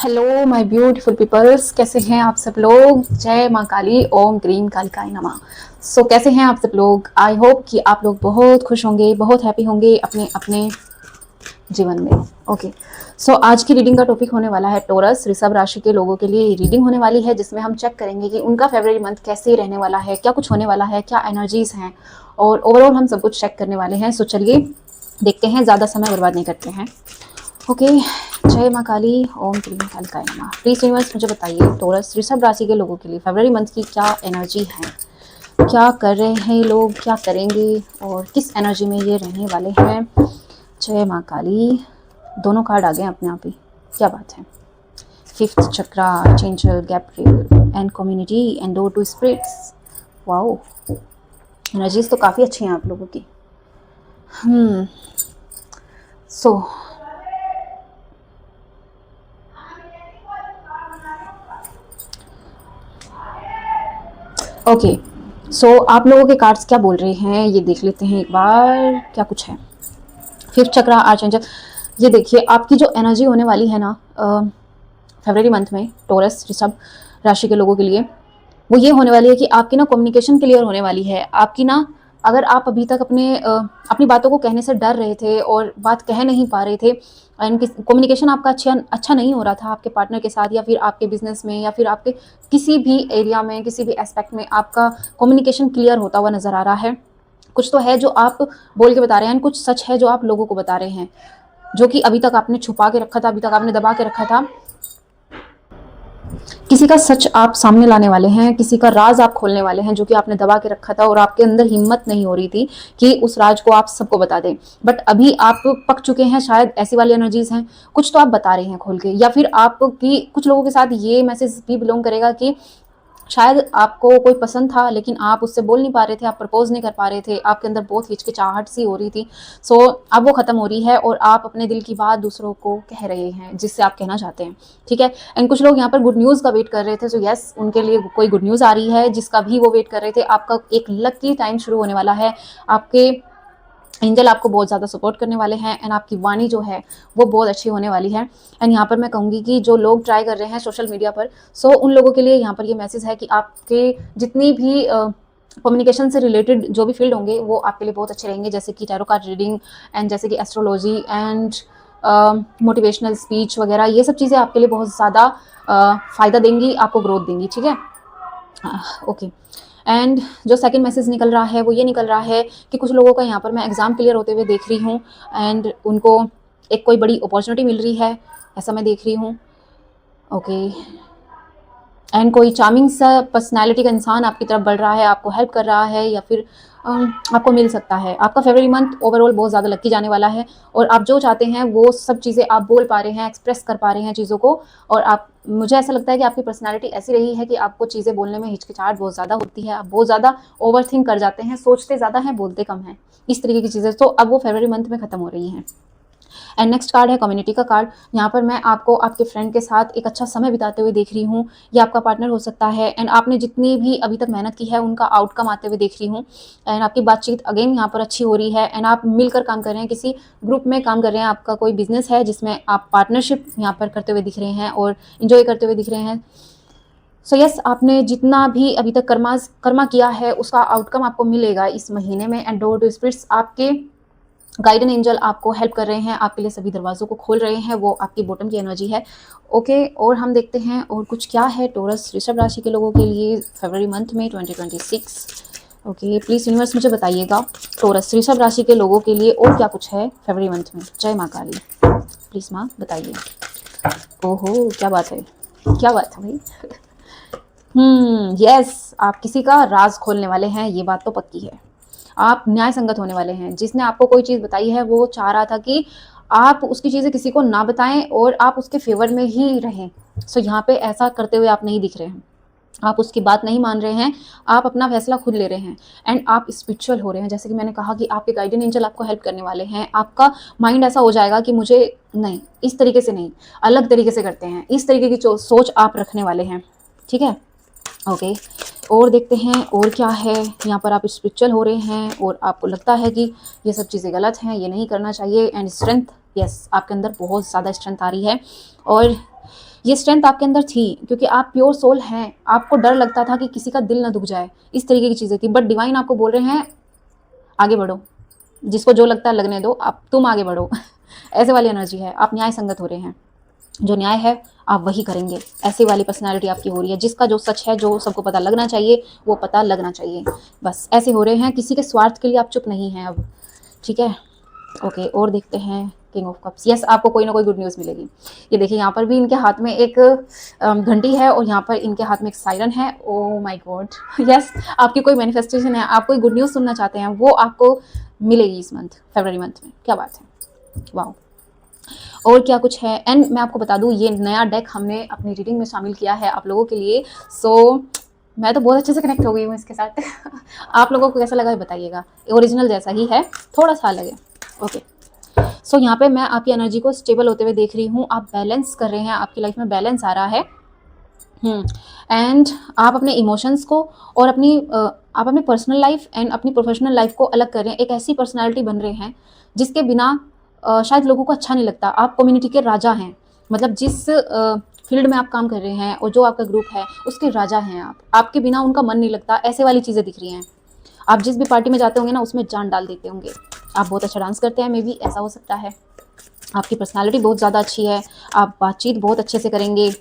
Hello my beautiful peoples, कैसे हैं आप सब लोग। जय माँ काली, ओम ग्रीम कालिकाय नमः। कैसे हैं आप सब लोग। आई होप कि आप लोग बहुत खुश होंगे, बहुत हैप्पी होंगे अपने अपने जीवन में। ओके, आज की रीडिंग का टॉपिक होने वाला है टॉरस, ऋषभ राशि के लोगों के लिए रीडिंग होने वाली है, जिसमें हम चेक करेंगे कि उनका फेब्रुअरी मंथ कैसे रहने वाला है, क्या कुछ होने वाला है, क्या एनर्जीज हैं, और ओवरऑल हम सब कुछ चेक करने वाले हैं। चलिए देखते हैं, ज़्यादा समय बर्बाद नहीं करते हैं। ओके, जय माँ काली, ओम क्रीम कालिकाय नमः। प्लीज यूनिवर्स मुझे बताइए टॉरस ऋषभ राशि के लोगों के लिए फरवरी मंथ की क्या एनर्जी है, क्या कर रहे हैं लोग, क्या करेंगे और किस एनर्जी में ये रहने वाले हैं। जय माँ काली। दोनों कार्ड आ गए अपने आप ही, क्या बात है। Fifth chakra, channel, Gabriel and community and door to spirits. Wow, energies तो काफ़ी अच्छी हैं आप लोगों की। सो ओके, आप लोगों के कार्ड्स क्या बोल रहे हैं ये देख लेते हैं एक बार, क्या कुछ है। फिफ्थ चक्रा, आर्चेंजल। ये देखिए, आपकी जो एनर्जी होने वाली है ना फरवरी मंथ में टॉरस ऋषभ राशि के लोगों के लिए, वो ये होने वाली है कि आपकी ना कम्युनिकेशन क्लियर होने वाली है। आपकी ना, अगर आप अभी तक अपनी बातों को कहने से डर रहे थे और बात कह नहीं पा रहे थे, एंड कम्युनिकेशन आपका अच्छा नहीं हो रहा था आपके पार्टनर के साथ, या फिर आपके बिजनेस में, या फिर आपके किसी भी एरिया में, किसी भी एस्पेक्ट में आपका कम्युनिकेशन क्लियर होता हुआ नजर आ रहा है। कुछ तो है जो आप बोल के बता रहे हैं, कुछ सच है जो आप लोगों को बता रहे हैं, जो कि अभी तक आपने छुपा के रखा था, अभी तक आपने दबा के रखा था। किसी का सच आप सामने लाने वाले हैं, किसी का राज आप खोलने वाले हैं जो कि आपने दबा के रखा था और आपके अंदर हिम्मत नहीं हो रही थी कि उस राज को आप सबको बता दें। बट अभी आप पक चुके हैं, शायद ऐसी वाली एनर्जीज हैं। कुछ तो आप बता रहे हैं खोल के, या फिर आपकी कुछ लोगों के साथ ये मैसेज भी बिलोंग करेगा कि शायद आपको कोई पसंद था लेकिन आप उससे बोल नहीं पा रहे थे, आप प्रपोज नहीं कर पा रहे थे, आपके अंदर बहुत हिचकिचाहट सी हो रही थी। अब वो खत्म हो रही है और आप अपने दिल की बात दूसरों को कह रहे हैं, जिससे आप कहना चाहते हैं। ठीक है, एंड कुछ लोग यहाँ पर गुड न्यूज़ का वेट कर रहे थे। यस, उनके लिए कोई गुड न्यूज़ आ रही है जिसका भी वो वेट कर रहे थे। आपका एक लकी टाइम शुरू होने वाला है। आपके एंजल आपको बहुत ज़्यादा सपोर्ट करने वाले हैं, एंड आपकी वाणी जो है वो बहुत अच्छी होने वाली है। एंड यहाँ पर मैं कहूँगी कि जो लोग ट्राई कर रहे हैं सोशल मीडिया पर, उन लोगों के लिए यहाँ पर ये मैसेज है कि आपके जितनी भी कम्युनिकेशन से रिलेटेड जो भी फील्ड होंगे वो आपके लिए बहुत अच्छे रहेंगे, जैसे कि टैरो कार्ड रीडिंग, एंड जैसे कि एस्ट्रोलॉजी, एंड मोटिवेशनल स्पीच वगैरह। ये सब चीज़ें आपके लिए बहुत ज़्यादा फ़ायदा देंगी, आपको ग्रोथ देंगी। ठीक है, ओके। एंड जो सेकंड मैसेज निकल रहा है वो ये निकल रहा है कि कुछ लोगों का यहाँ पर मैं एग्ज़ाम क्लियर होते हुए देख रही हूँ, एंड उनको एक कोई बड़ी अपॉर्चुनिटी मिल रही है, ऐसा मैं देख रही हूँ। ओके, एंड कोई चार्मिंग सा पर्सनैलिटी का इंसान आपकी तरफ बढ़ रहा है, आपको हेल्प कर रहा है, या फिर आपको मिल सकता है। आपका फरवरी मंथ ओवरऑल बहुत ज़्यादा लक्की जाने वाला है, और आप जो चाहते हैं वो सब चीज़ें आप बोल पा रहे हैं, एक्सप्रेस कर पा रहे हैं चीज़ों को। और आप, मुझे ऐसा लगता है कि आपकी पर्सनैलिटी ऐसी रही है कि आपको चीज़ें बोलने में हिचकिचाहट बहुत ज़्यादा होती है, आप बहुत ज़्यादा ओवर थिंक कर जाते हैं, सोचते ज़्यादा हैं, बोलते कम हैं, इस तरीके की चीज़ें। अब वो फरवरी मंथ में ख़त्म हो रही हैं। एंड नेक्स्ट कार्ड है कम्युनिटी का कार्ड। यहाँ पर मैं आपको आपके फ्रेंड के साथ एक अच्छा समय बिताते हुए देख रही हूँ, ये आपका पार्टनर हो सकता है, एंड आपने जितनी भी अभी तक मेहनत की है उनका आउटकम आते हुए देख रही हूँ। एंड आपकी बातचीत अगेन यहाँ पर अच्छी हो रही है, एंड आप मिलकर काम कर रहे हैं, किसी ग्रुप में काम कर रहे हैं, आपका कोई बिजनेस है जिसमें आप पार्टनरशिप यहाँ पर करते हुए दिख रहे हैं और इन्जॉय करते हुए दिख रहे हैं। यस, आपने जितना भी अभी तक कर्मा किया है उसका आउटकम आपको मिलेगा इस महीने में। एंड डोर टू स्पिरिट्स, आपके गाइडन एंजल आपको हेल्प कर रहे हैं, आपके लिए सभी दरवाजों को खोल रहे हैं, वो आपकी बॉटम की एनर्जी है। ओके, और हम देखते हैं और कुछ क्या है टॉरस ऋषभ राशि के लोगों के लिए फरवरी मंथ में 2026। ओके, प्लीज़ यूनिवर्स मुझे बताइएगा टॉरस ऋषभ राशि के लोगों के लिए और क्या कुछ है फरवरी मंथ में। जय माँ काली, प्लीज़ माँ बताइए। ओहो, क्या बात है, क्या बात है भाई। यस, आप किसी का राज खोलने वाले हैं, ये बात तो पक्की है। आप न्याय संगत होने वाले हैं। जिसने आपको कोई चीज़ बताई है वो चाह रहा था कि आप उसकी चीज़ें किसी को ना बताएं और आप उसके फेवर में ही रहें। यहाँ पे ऐसा करते हुए आप नहीं दिख रहे हैं, आप उसकी बात नहीं मान रहे हैं, आप अपना फैसला खुद ले रहे हैं, एंड आप स्पिरिचुअल हो रहे हैं। जैसे कि मैंने कहा कि आपके गाइडन एंजल आपको हेल्प करने वाले हैं। आपका माइंड ऐसा हो जाएगा कि मुझे नहीं, इस तरीके से नहीं, अलग तरीके से करते हैं, इस तरीके की सोच आप रखने वाले हैं। ठीक है, ओके। और देखते हैं और क्या है। यहाँ पर आप स्पिरिचुअल हो रहे हैं और आपको लगता है कि ये सब चीज़ें गलत हैं, ये नहीं करना चाहिए। एंड स्ट्रेंथ, यस, आपके अंदर बहुत ज़्यादा स्ट्रेंथ आ रही है। और ये स्ट्रेंथ आपके अंदर थी क्योंकि आप प्योर सोल हैं। आपको डर लगता था कि किसी का दिल ना दुख जाए, इस तरीके की चीज़ें थी। बट डिवाइन आपको बोल रहे हैं आगे बढ़ो, जिसको जो लगता है लगने दो, आप तुम आगे बढ़ो ऐसे वाली एनर्जी है। आप न्याय संगत हो रहे हैं, जो न्याय है आप वही करेंगे। ऐसी वाली पर्सनालिटी आपकी हो रही है, जिसका जो सच है, जो सबको पता लगना चाहिए, वो पता लगना चाहिए। बस ऐसे हो रहे हैं, किसी के स्वार्थ के लिए आप चुप नहीं हैं अब, ठीक है। ओके, और देखते हैं किंग ऑफ कप्स। यस, आपको कोई ना कोई गुड न्यूज़ मिलेगी। ये देखिए, यहाँ पर भी इनके हाथ में एक घंटी है और यहाँ पर इनके हाथ में एक सायरन है। ओ माय गॉड, यस, आपकी कोई मैनिफेस्टेशन है, आप कोई गुड न्यूज़ सुनना चाहते हैं, वो आपको मिलेगी इस मंथ, फरवरी मंथ में। क्या बात है, वाह। और क्या कुछ है। एंड मैं आपको बता दूं, ये नया डेक हमने अपनी रीडिंग में शामिल किया है आप लोगों के लिए। सो मैं तो बहुत अच्छे से कनेक्ट हो गई हूँ इसके साथ आप लोगों को कैसा लगा ये बताइएगा। ओरिजिनल जैसा ही है, थोड़ा सा अलग है। ओके, सो यहाँ पे मैं आपकी एनर्जी को स्टेबल होते हुए देख रही हूँ। आप बैलेंस कर रहे हैं, आपकी लाइफ में बैलेंस आ रहा है। एंड आप अपने इमोशंस को और आप अपनी पर्सनल लाइफ एंड अपनी प्रोफेशनल लाइफ को अलग कर रहे हैं। एक ऐसी पर्सनालिटी बन रहे हैं जिसके बिना शायद लोगों को अच्छा नहीं लगता। आप कम्युनिटी के राजा हैं, मतलब जिस फील्ड में आप काम कर रहे हैं और जो आपका ग्रुप है उसके राजा हैं आप। आपके बिना उनका मन नहीं लगता, ऐसे वाली चीज़ें दिख रही हैं। आप जिस भी पार्टी में जाते होंगे ना, उसमें जान डाल देते होंगे। आप बहुत अच्छा डांस करते हैं, मे बी ऐसा हो सकता है। आपकी पर्सनालिटी बहुत ज़्यादा अच्छी है, आप बातचीत बहुत अच्छे से करेंगे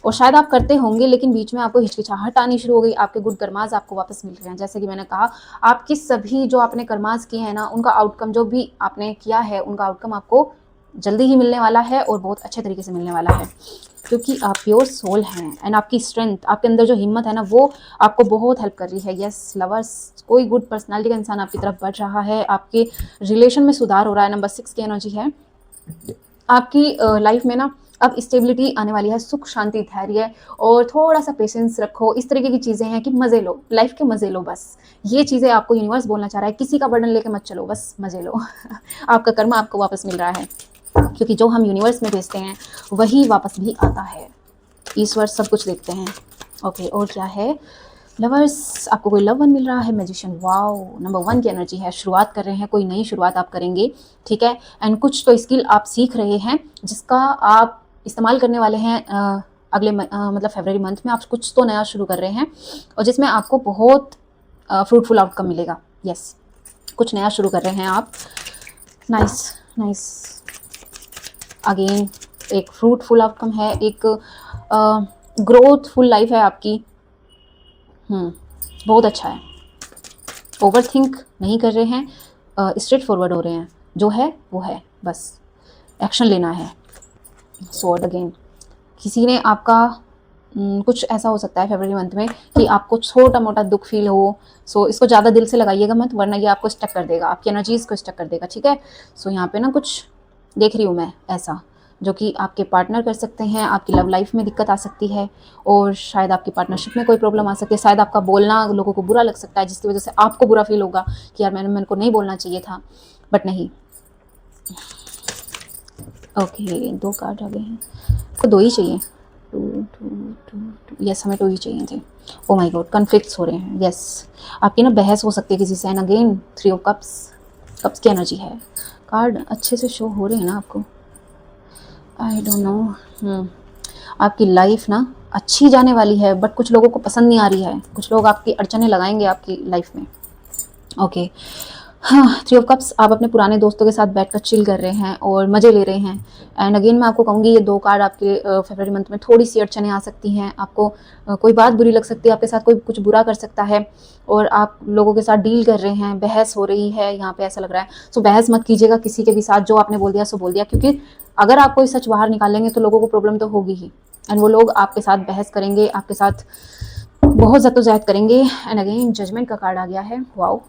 और शायद आप करते होंगे, लेकिन बीच में आपको हिचकिचाहट आनी शुरू हो गई। आपके गुड कर्माज आपको वापस मिल रहे हैं। जैसे कि मैंने कहा, आपकी सभी जो आपने कर्माज किए हैं ना, उनका आउटकम, जो भी आपने किया है उनका आउटकम आपको जल्दी ही मिलने वाला है और बहुत अच्छे तरीके से मिलने वाला है, क्योंकि आप प्योर सोल हैं। एंड आपकी स्ट्रेंथ, आपके अंदर जो हिम्मत है ना, वो आपको बहुत हेल्प कर रही है। यस लवर्स, कोई गुड पर्सनालिटी का इंसान आपकी तरफ बढ़ रहा है, आपके रिलेशन में सुधार हो रहा है। नंबर 6 की एनर्जी है। आपकी लाइफ में ना अब स्टेबिलिटी आने वाली है, सुख शांति धैर्य और थोड़ा सा पेशेंस रखो। इस तरीके की चीज़ें हैं कि मज़े लो, लाइफ के मज़े लो, बस ये चीज़ें आपको यूनिवर्स बोलना चाह रहा है। किसी का बर्डन लेके मत चलो, बस मज़े लो आपका कर्म आपको वापस मिल रहा है, क्योंकि जो हम यूनिवर्स में भेजते हैं वही वापस भी आता है। ईश्वर सब कुछ देखते हैं। ओके, और क्या है लवर्स, आपको कोई लव वन मिल रहा है। मैजिशियन, वाओ, नंबर 1 की एनर्जी है। शुरुआत कर रहे हैं, कोई नई शुरुआत आप करेंगे, ठीक है। एंड कुछ तो स्किल आप सीख रहे हैं जिसका आप इस्तेमाल करने वाले हैं अगले मतलब फरवरी मंथ में। आप कुछ तो नया शुरू कर रहे हैं और जिसमें आपको बहुत फ्रूटफुल आउटकम मिलेगा। यस, कुछ नया शुरू कर रहे हैं आप। नाइस नाइस, अगेन एक फ्रूटफुल आउटकम है, एक ग्रोथफुल लाइफ है आपकी। बहुत अच्छा है। ओवर थिंक नहीं कर रहे हैं, स्ट्रेट फॉरवर्ड हो रहे हैं। जो है वो है, बस एक्शन लेना है। स्वॉर्ड अगेन, किसी ने आपका कुछ ऐसा हो सकता है फरवरी मंथ में कि आपको छोटा मोटा दुख फील हो। सो इसको ज़्यादा दिल से लगाइएगा मत, वरना ये आपको स्टक कर देगा, आपकी एनर्जीज को स्टक कर देगा, ठीक है। सो यहाँ पे ना कुछ देख रही हूँ मैं ऐसा, जो कि आपके पार्टनर कर सकते हैं। आपकी लव लाइफ में दिक्कत आ सकती है और शायद आपकी पार्टनरशिप में कोई प्रॉब्लम आ सकती है। शायद आपका बोलना लोगों को बुरा लग सकता है, जिसकी वजह से आपको बुरा फील होगा कि यार मेरे को नहीं बोलना चाहिए था, बट नहीं। ओके, 2 कार्ड आ गए हैं, तो 2 ही चाहिए। 2 यस, हमें 2 ही चाहिए थे। ओ माय गॉड, कन्फ्लिक्ट्स हो रहे हैं। यस, आपकी ना बहस हो सकती है किसी से। And again 3 of cups, cups की एनर्जी है। कार्ड अच्छे से शो हो रहे हैं ना आपको, आई डोंट नो। आपकी लाइफ ना अच्छी जाने वाली है, बट कुछ लोगों को पसंद नहीं आ रही है। कुछ लोग आपकी अड़चने लगाएंगे आपकी लाइफ में। ओके, हाँ, 3 ऑफ कप्स, आप अपने पुराने दोस्तों के साथ बैठकर चिल कर रहे हैं और मज़े ले रहे हैं। एंड अगेन मैं आपको कहूँगी, ये 2 कार्ड आपके फरवरी मंथ में थोड़ी सी अड़चने आ सकती हैं। आपको कोई बात बुरी लग सकती है, आपके साथ कोई कुछ बुरा कर सकता है और आप लोगों के साथ डील कर रहे हैं। बहस हो रही है यहाँ पे, ऐसा लग रहा है। सो बहस मत कीजिएगा किसी के भी साथ, जो आपने बोल दिया सो बोल दिया, क्योंकि अगर आप कोई सच बाहर निकालेंगे तो लोगों को प्रॉब्लम तो होगी ही। एंड वो लोग आपके साथ बहस करेंगे, आपके साथ बहुत जद्दोजहद करेंगे। एंड अगेन जजमेंट का कार्ड आ गया है। वाओ,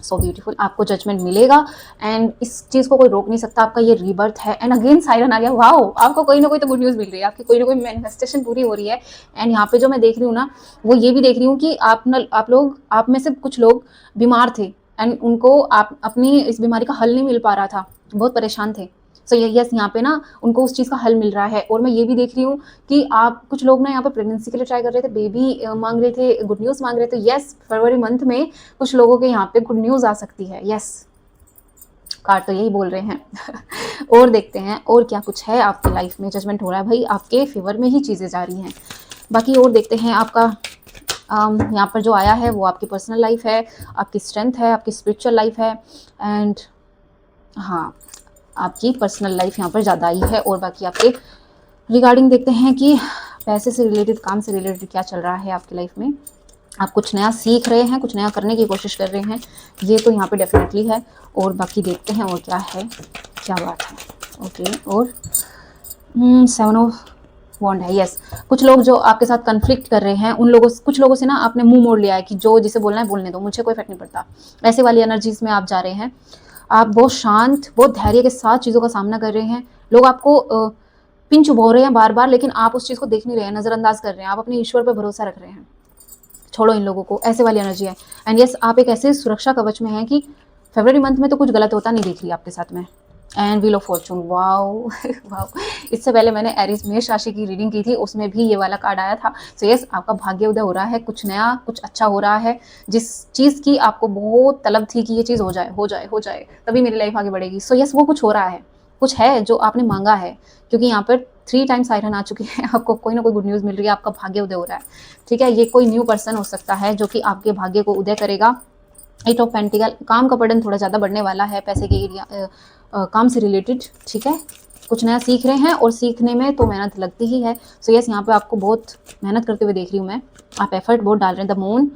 सो ब्यूटीफुल, आपको जजमेंट मिलेगा एंड इस चीज़ को कोई रोक नहीं सकता। आपका ये रीबर्थ है। एंड अगेन सायरन आ गया। वाओ, आपको कोई ना कोई तो गुड न्यूज़ मिल रही है, आपकी कोई ना कोई मैनिफेस्टेशन पूरी हो रही है। एंड यहाँ पे जो मैं देख रही हूँ ना, वो ये भी देख रही हूँ कि आप में से कुछ लोग बीमार थे एंड उनको आप अपनी इस बीमारी का हल नहीं मिल पा रहा था, बहुत परेशान थे। सो यस, यहाँ पे ना उनको उस चीज़ का हल मिल रहा है। और मैं ये भी देख रही हूँ कि आप कुछ लोग ना यहाँ पे प्रेगनेंसी के लिए ट्राई कर रहे थे, बेबी मांग रहे थे, गुड न्यूज़ मांग रहे थे। यस, फरवरी मंथ में कुछ लोगों के यहाँ पे गुड न्यूज़ आ सकती है। यस, कार्ड तो यही बोल रहे हैं। और देखते हैं और क्या कुछ है आपकी लाइफ में। जजमेंट हो रहा है भाई, आपके फेवर में ही चीज़ें जा रही हैं। बाकी और देखते हैं आपका यहाँ पर जो आया है वो आपकी पर्सनल लाइफ है, आपकी स्ट्रेंथ है, आपकी स्पिरिचुअल लाइफ है, एंड हाँ, आपकी पर्सनल लाइफ यहाँ पर ज़्यादा आई है। और बाकी आपके रिगार्डिंग देखते हैं कि पैसे से रिलेटेड, काम से रिलेटेड क्या चल रहा है आपकी लाइफ में। आप कुछ नया सीख रहे हैं, कुछ नया करने की कोशिश कर रहे हैं, ये तो यहाँ पे डेफिनेटली है। और बाकी देखते हैं और क्या है, क्या बात है। ओके, और 7 ऑफ वॉन्ड है। यस, कुछ लोग जो आपके साथ कन्फ्लिक्ट कर रहे हैं, उन लोगों, कुछ लोगों से ना आपने मुंह मोड़ लिया है कि जो जिसे बोलना है बोलने दो, मुझे कोई फर्क नहीं पड़ता। ऐसे वाली एनर्जीज में आप जा रहे हैं। आप बहुत शांत, बहुत धैर्य के साथ चीज़ों का सामना कर रहे हैं। लोग आपको पिन चुभो रहे हैं बार बार, लेकिन आप उस चीज़ को देख नहीं रहे हैं, नज़रअंदाज कर रहे हैं। आप अपने ईश्वर पर भरोसा रख रहे हैं। छोड़ो इन लोगों को, ऐसे वाली एनर्जी है। एंड यस, आप एक ऐसे सुरक्षा कवच में हैं कि फरवरी मंथ में तो कुछ गलत होता नहीं दिख रही आपके साथ में। And wheel of Fortune, wow wow. इससे पहले मैंने एरीज मेष राशि की रीडिंग की थी, उसमें भी ये वाला कार्ड आया था। सो यस, आपका भाग्य उदय हो रहा है, कुछ नया, कुछ अच्छा हो रहा है। जिस चीज़ की आपको बहुत तलब थी कि ये चीज़ हो जाए हो जाए हो जाए, तभी मेरी लाइफ आगे बढ़ेगी। सो यस, वो कुछ हो रहा है, कुछ है जो आपने मांगा है, क्योंकि यहाँ पर 3 टाइम्स आयरन आ चुके हैं। आपको कोई ना कोई गुड न्यूज़ मिल रही है, आपका भाग्य उदय हो रहा है। ठीक है, ये कोई न्यू पर्सन हो सकता है जो कि आपके भाग्य को उदय करेगा। 8 ऑफ पेंटिकल, काम का बर्डन थोड़ा ज़्यादा बढ़ने वाला है पैसे के एरिया, काम से रिलेटेड। ठीक है, कुछ नया सीख रहे हैं और सीखने में तो मेहनत लगती ही है। सो यस, यहाँ पे आपको बहुत मेहनत करते हुए देख रही हूँ मैं, आप एफर्ट बहुत डाल रहे हैं। द मून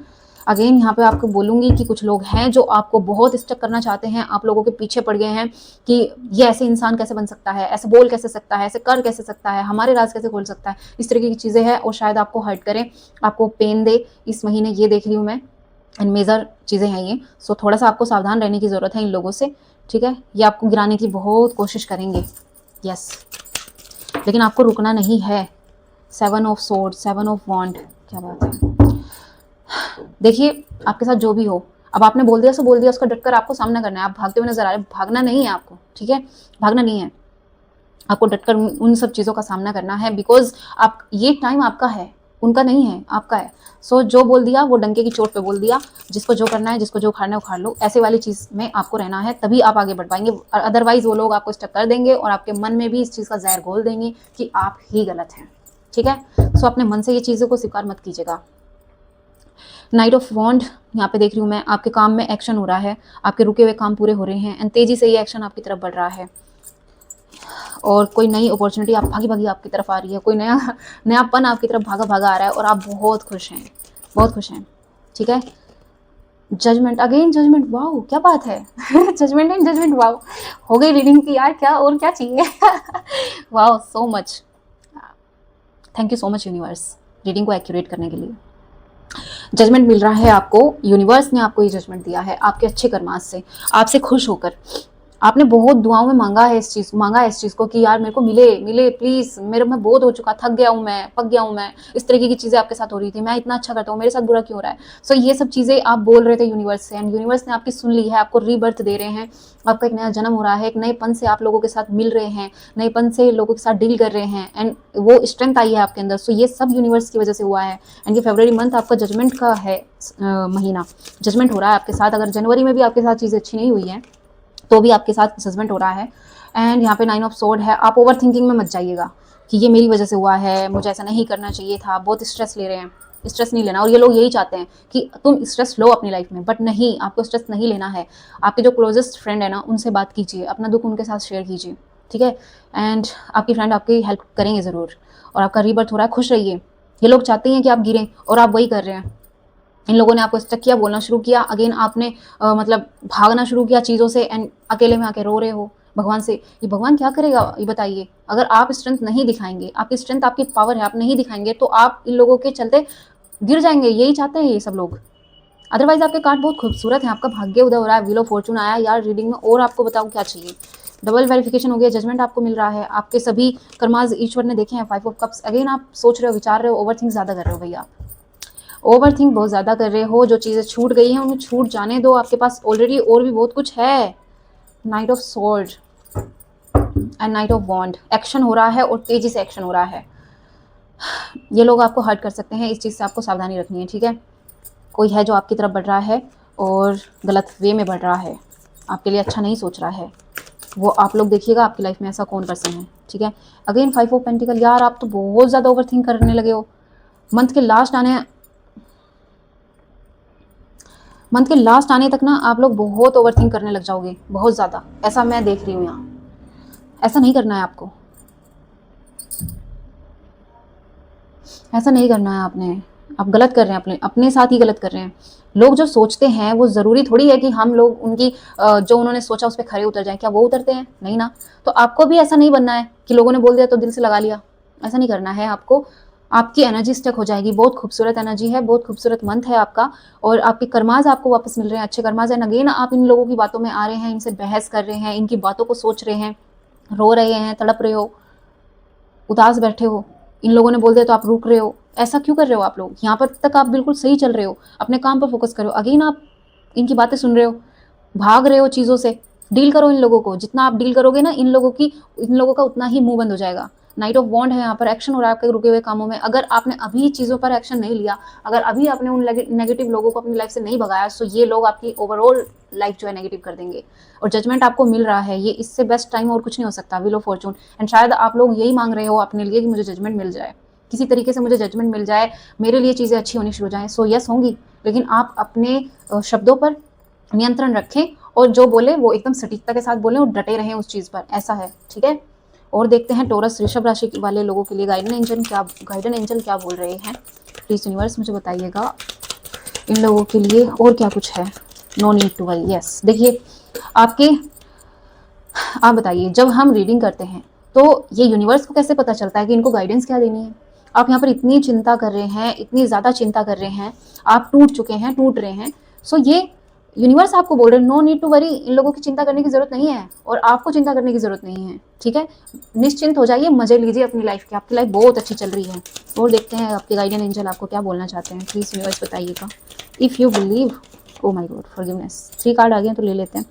अगेन, यहाँ पे आपको बोलूँगी कि कुछ लोग हैं जो आपको बहुत स्टक करना चाहते हैं, आप लोगों के पीछे पड़ गए हैं कि ये ऐसे इंसान कैसे बन सकता है, ऐसे बोल कैसे सकता है, ऐसे कर कैसे सकता है, हमारे राज कैसे खोल सकता है। इस तरीके की चीज़ें हैं और शायद आपको हर्ट करें, आपको पेन दे इस महीने, ये देख रही हूँ मैं। एंड मेजर चीज़ें हैं ये। सो थोड़ा सा आपको सावधान रहने की ज़रूरत है इन लोगों से। ठीक है, ये आपको गिराने की बहुत कोशिश करेंगे। यस, लेकिन आपको रुकना नहीं है। 7 ऑफ सोर्ड, 7 ऑफ वॉन्ड, क्या बात है। देखिए, आपके साथ जो भी हो, अब आपने बोल दिया सो बोल दिया, उसका डटकर आपको सामना करना है। आप भागते हुए नजर आ रहे हैं, भागना नहीं है आपको। ठीक है, भागना नहीं है आपको, डटकर उन सब चीज़ों का सामना करना है। बिकॉज आप, ये टाइम आपका है, उनका नहीं है, आपका है। सो जो बोल दिया वो डंके की चोट पे बोल दिया। जिसको जो करना है, जिसको जो उखाड़ना है उखाड़ लो, ऐसे वाली चीज़ में आपको रहना है, तभी आप आगे बढ़ पाएंगे। अदरवाइज वो लोग आपको स्टक कर देंगे और आपके मन में भी इस चीज़ का जहर घोल देंगे कि आप ही गलत हैं। ठीक है, सो अपने मन से ये चीज़ों को स्वीकार मत कीजिएगा। नाइट ऑफ वॉन्ड, यहाँ पे देख रही हूँ मैं, आपके काम में एक्शन हो रहा है, आपके रुके हुए काम पूरे हो रहे हैं, एंड तेजी से ये एक्शन आपकी तरफ बढ़ रहा है। और कोई नई अपॉर्चुनिटी आप भागी भागी आपकी तरफ आ रही है, कोई नयापन आपकी तरफ भागा भागा आ रहा है और आप बहुत खुश हैं, बहुत खुश हैं। ठीक है, जजमेंट अगेन, जजमेंट, वाओ क्या बात है। जजमेंट एंड जजमेंट, वाओ, हो गई रीडिंग की यार, क्या और क्या चाहिए। Wow, so much, thank you so much universe, reading को एक्यूरेट करने के लिए। जजमेंट मिल रहा है आपको, यूनिवर्स ने आपको ये जजमेंट दिया है आपके अच्छे कर्मास से, आपसे खुश होकर। आपने बहुत दुआओं में मांगा है इस चीज़ को कि यार मेरे को मिले मिले प्लीज़, मेरे में बोध हो चुका, थक गया हूँ मैं, पक गया हूँ मैं, इस तरीके की चीज़ें आपके साथ हो रही थी, मैं इतना अच्छा करता हूँ, मेरे साथ बुरा क्यों हो रहा है। सो ये सब चीज़ें आप बोल रहे थे यूनिवर्स से, एंड यूनिवर्स ने आपकी सुन ली है, आपको रीबर्थ दे रहे हैं, आपका एक नया जन्म हो रहा है, एक नएपन से आप लोगों के साथ मिल रहे हैं, नएपन से लोगों के साथ डील कर रहे हैं, एंड वो स्ट्रेंथ आई है आपके अंदर। सो ये सब यूनिवर्स की वजह से हुआ है। एंड ये फरवरी मंथ आपका जजमेंट का है महीना, जजमेंट हो रहा है आपके साथ। अगर जनवरी में भी आपके साथ चीज़ें अच्छी नहीं हुई हैं तो भी आपके साथ जजमेंट हो रहा है। एंड यहाँ पे 9 ऑफ सोर्ड है। आप ओवर थिंकिंग में मत जाइएगा कि ये मेरी वजह से हुआ है, मुझे ऐसा नहीं करना चाहिए था, बहुत स्ट्रेस ले रहे हैं। स्ट्रेस नहीं लेना, और ये लोग यही चाहते हैं कि तुम स्ट्रेस लो अपनी लाइफ में, बट नहीं, आपको स्ट्रेस नहीं लेना है। आपके जो क्लोजेस्ट फ्रेंड है ना, उनसे बात कीजिए, अपना दुख उनके साथ शेयर कीजिए। ठीक है, एंड आपकी फ्रेंड आपकी हेल्प करेंगे ज़रूर, और आपका रीबर्थ हो रहा है, खुश रहिए। ये लोग चाहते हैं कि आप गिरें और आप वही कर रहे हैं। इन लोगों ने आपको स्टक किया, बोलना शुरू किया, अगेन आपने मतलब भागना शुरू किया चीज़ों से, एंड अकेले में आके रो रहे हो भगवान से। ये भगवान क्या करेगा ये बताइए। अगर आप स्ट्रेंथ नहीं दिखाएंगे, आपकी स्ट्रेंथ आपकी पावर है, आप नहीं दिखाएंगे तो आप इन लोगों के चलते गिर जाएंगे। यही चाहते हैं ये सब लोग। अदरवाइज आपके कार्ड बहुत खूबसूरत है, आपका भाग्य उदय हो रहा है, व्हील ऑफ फॉर्चून आया यार रीडिंग में। और आपको बताऊँ क्या चाहिए, डबल वेरिफिकेशन हो गया, जजमेंट आपको मिल रहा है, आपके सभी कर्माज ईश्वर ने देखे हैं। 5 ऑफ कप्स, अगेन आप सोच रहे हो, विचार रहे हो, ओवर थिंक ज़्यादा कर रहे हो भैया, ओवर थिंक बहुत ज़्यादा कर रहे हो। जो चीज़ें छूट गई हैं उन्हें छूट जाने दो, आपके पास ऑलरेडी और भी बहुत कुछ है। Knight of sword and knight of wand, action हो रहा है और तेज़ी से एक्शन हो रहा है। ये लोग आपको हर्ट कर सकते हैं, इस चीज़ से आपको सावधानी रखनी है। ठीक है, कोई है जो आपकी तरफ बढ़ रहा है और गलत वे में बढ़ रहा है। आपके लिए अच्छा नहीं सोच रहा है। वो आप लोग देखिएगा आपकी लाइफ में ऐसा कौन पर्सन है, ठीक है। अगेन 5 ऑफ पेंटिकल, यार आप तो बहुत ज़्यादा ओवरथिंक करने लगे हो। मंथ के लास्ट आने तक ना आप लोग बहुत ओवरथिंक करने लग जाओगे, बहुत ज़्यादा, ऐसा मैं देख रही हूँ यहाँ। ऐसा नहीं करना है आपको, ऐसा नहीं करना है आपने। आप गलत कर रहे हैं, अपने साथ ही गलत कर रहे हैं। लोग जो सोचते हैं वो ज़रूरी थोड़ी है कि हम लोग उनकी जो उन्होंने सोचा उस पर खरे उतर जाएं। क्या वो उतरते हैं? नहीं ना। तो आपको भी ऐसा नहीं बनना है कि लोगों ने बोल दिया तो दिल से लगा लिया, ऐसा नहीं करना है आपको। आपकी एनर्जी स्टक हो जाएगी। बहुत खूबसूरत एनर्जी है, बहुत खूबसूरत मंथ है आपका, और आपके कर्माज आपको वापस मिल रहे हैं, अच्छे कर्माज हैं। अगेन आप इन लोगों की बातों में आ रहे हैं, इनसे बहस कर रहे हैं, इनकी बातों को सोच रहे हैं, रो रहे हैं, तड़प रहे हो, उदास बैठे हो। इन लोगों ने बोल दिया तो आप रुक रहे हो। ऐसा क्यों कर रहे हो आप लोग? यहाँ पर तक आप बिल्कुल सही चल रहे हो, अपने काम पर फोकस करो। अगेन आप इनकी बातें सुन रहे हो, भाग रहे हो चीज़ों से। डील करो इन लोगों को, जितना आप डील करोगे ना इन लोगों का उतना ही मुंह बंद हो जाएगा। नाइट ऑफ वॉन्ड है यहाँ पर, एक्शन हो रहा है आपके रुके हुए कामों में। अगर आपने अभी चीज़ों पर एक्शन नहीं लिया, अगर अभी आपने उन नेगेटिव लोगों को अपनी लाइफ से नहीं भगाया, तो ये लोग आपकी ओवरऑल लाइफ जो है नेगेटिव कर देंगे। और जजमेंट आपको मिल रहा है, ये इससे बेस्ट टाइम और कुछ नहीं हो सकता। व्हील ऑफ फॉर्चून, एंड शायद आप लोग यही मांग रहे हो अपने लिए कि मुझे जजमेंट मिल जाए, किसी तरीके से मुझे जजमेंट मिल जाए, मेरे लिए चीज़ें अच्छी होनी शुरू हो जाएं। सो यस होंगी, लेकिन आप अपने शब्दों पर नियंत्रण रखें, और जो बोले वो एकदम सटीकता के साथ बोलें और डटे रहें उस चीज़ पर, ऐसा है, ठीक है। और देखते हैं टॉरस ऋषभ राशि वाले लोगों के लिए गाइडन एंजल क्या बोल रहे हैं। प्लीज यूनिवर्स मुझे बताइएगा इन लोगों के लिए और क्या कुछ है। No need to worry, yes. देखिए आप बताइए, जब हम रीडिंग करते हैं तो ये यूनिवर्स को कैसे पता चलता है कि इनको गाइडेंस क्या देनी है। आप यहाँ पर इतनी चिंता कर रहे हैं, इतनी ज़्यादा चिंता कर रहे हैं, आप टूट चुके हैं, टूट रहे हैं। सो ये यूनिवर्स आपको बोल रहे हैं नो नीड टू वरी, इन लोगों की चिंता करने की जरूरत नहीं है, और आपको चिंता करने की जरूरत नहीं है, ठीक है। निश्चिंत हो जाइए, मजे लीजिए अपनी लाइफ के, आपकी लाइफ बहुत अच्छी चल रही है। और देखते हैं आपके गाइडियन एंजल आपको क्या बोलना चाहते हैं। प्लीज यूनिवर्स बताइएगा। If you believe, oh my God, forgiveness, 3 card आ गए तो ले लेते हैं।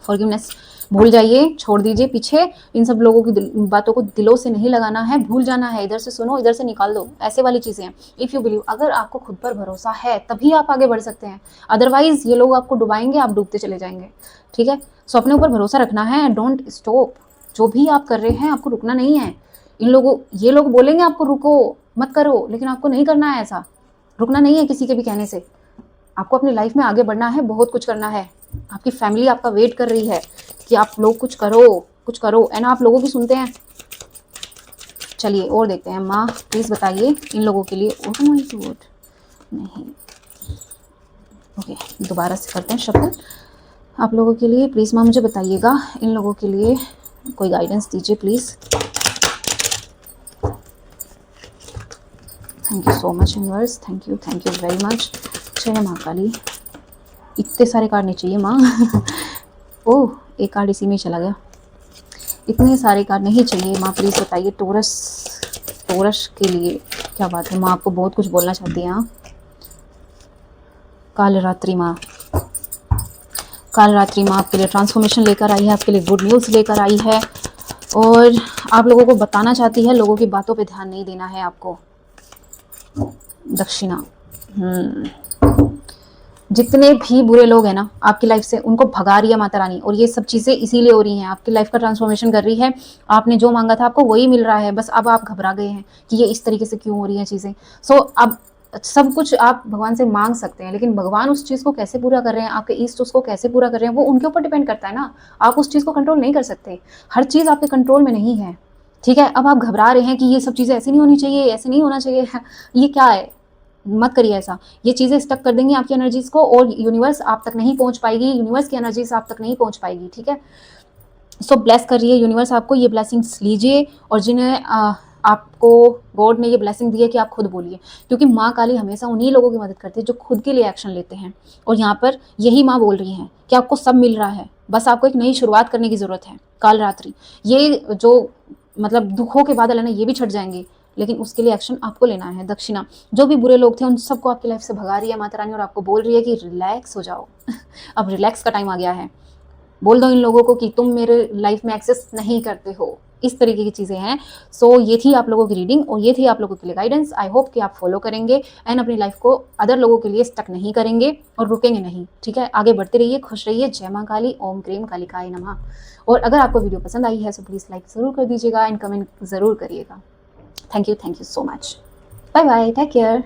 फॉरगिवनेस, भूल जाइए, छोड़ दीजिए पीछे। इन सब लोगों की बातों को दिलों से नहीं लगाना है, भूल जाना है। इधर से सुनो, इधर से निकाल दो, ऐसे वाली चीज़ें हैं। इफ़ यू बिलीव, अगर आपको खुद पर भरोसा है तभी आप आगे बढ़ सकते हैं, अदरवाइज ये लोग आपको डुबाएंगे, आप डूबते चले जाएंगे, ठीक है। सो अपने ऊपर भरोसा रखना है, डोंट स्टॉप। जो भी आप कर रहे हैं आपको रुकना नहीं है। ये लोग बोलेंगे आपको रुको मत करो, लेकिन आपको नहीं करना है ऐसा, रुकना नहीं है किसी के भी कहने से। आपको अपनी लाइफ में आगे बढ़ना है, बहुत कुछ करना है। आपकी फैमिली आपका वेट कर रही है कि आप लोग कुछ करो, एंड आप लोगों की सुनते हैं। चलिए और देखते हैं। माँ प्लीज बताइए इन लोगों के लिए। नहीं, ओके, दोबारा से करते हैं शफल आप लोगों के लिए। प्लीज माँ मुझे बताइएगा इन लोगों के लिए कोई गाइडेंस दीजिए please. Thank you so much universe, thank you very much. जय माँ काली। इतने सारे कार्ड नहीं चाहिए माँ ओह, एक कार्ड इसी में ही चला गया। इतने सारे कार्ड नहीं चाहिए माँ, प्लीज़ बताइए टोरस के लिए क्या बात है। माँ आपको बहुत कुछ बोलना चाहती है। काल रात्रि माँ आपके लिए ट्रांसफॉर्मेशन लेकर आई है, आपके लिए गुड न्यूज़ लेकर आई है, और आप लोगों को बताना चाहती है लोगों की बातों पे ध्यान नहीं देना है आपको। दक्षिणा, जितने भी बुरे लोग हैं ना आपकी लाइफ से, उनको भगा रही है माता रानी, और ये सब चीज़ें इसीलिए हो रही हैं। आपकी लाइफ का ट्रांसफॉर्मेशन कर रही है। आपने जो मांगा था आपको वही मिल रहा है, बस अब आप घबरा गए हैं कि ये इस तरीके से क्यों हो रही हैं चीज़ें। सो अब सब कुछ आप भगवान से मांग सकते हैं, लेकिन भगवान उस चीज़ को कैसे पूरा कर रहे हैं, आपके ईस्ट उसको कैसे पूरा कर रहे हैं, वो उनके ऊपर डिपेंड करता है ना। आप उस चीज़ को कंट्रोल नहीं कर सकते, हर चीज़ आपके कंट्रोल में नहीं है, ठीक है। अब आप घबरा रहे हैं कि ये सब चीज़ें ऐसी नहीं होनी चाहिए, ऐसे नहीं होना चाहिए, ये क्या है, मत करिए ऐसा। ये चीज़ें स्टक कर देंगी आपकी एनर्जीज को, और यूनिवर्स आप तक नहीं पहुंच पाएगी, यूनिवर्स की एनर्जीज आप तक नहीं पहुंच पाएगी, ठीक है। सो ब्लेस करिए यूनिवर्स आपको, ये ब्लेसिंग्स लीजिए, और जिन्हें आपको गॉड ने ये ब्लेसिंग दी है कि आप खुद बोलिए, क्योंकि माँ काली हमेशा उन्हीं लोगों की मदद करती है जो खुद के लिए एक्शन लेते हैं। और यहाँ पर यही माँ बोल रही हैं कि आपको सब मिल रहा है, बस आपको एक नई शुरुआत करने की ज़रूरत है। काल रात्रि, ये जो मतलब दुखों के बादल है ना, ये भी छट जाएंगे, लेकिन उसके लिए एक्शन आपको लेना है। दक्षिणा, जो भी बुरे लोग थे उन सबको आपकी लाइफ से भगा रही है माता रानी, और आपको बोल रही है कि रिलैक्स हो जाओ अब रिलैक्स का टाइम आ गया है। बोल दो इन लोगों को कि तुम मेरे लाइफ में एक्सेस नहीं करते हो, इस तरीके की चीज़ें हैं। सो ये थी आप लोगों की रीडिंग और ये थी आप लोगों के लिए गाइडेंस। आई होप कि आप फॉलो करेंगे एंड अपनी लाइफ को अदर लोगों के लिए स्टक नहीं करेंगे और रुकेंगे नहीं, ठीक है। आगे बढ़ते रहिए, खुश रहिए। जय माँ काली, ओम क्रीम कालिकाय नमः। और अगर आपको वीडियो पसंद आई है तो प्लीज़ लाइक ज़रूर कर दीजिएगा एंड कमेंट ज़रूर करिएगा। Thank you so much. Bye bye, take care.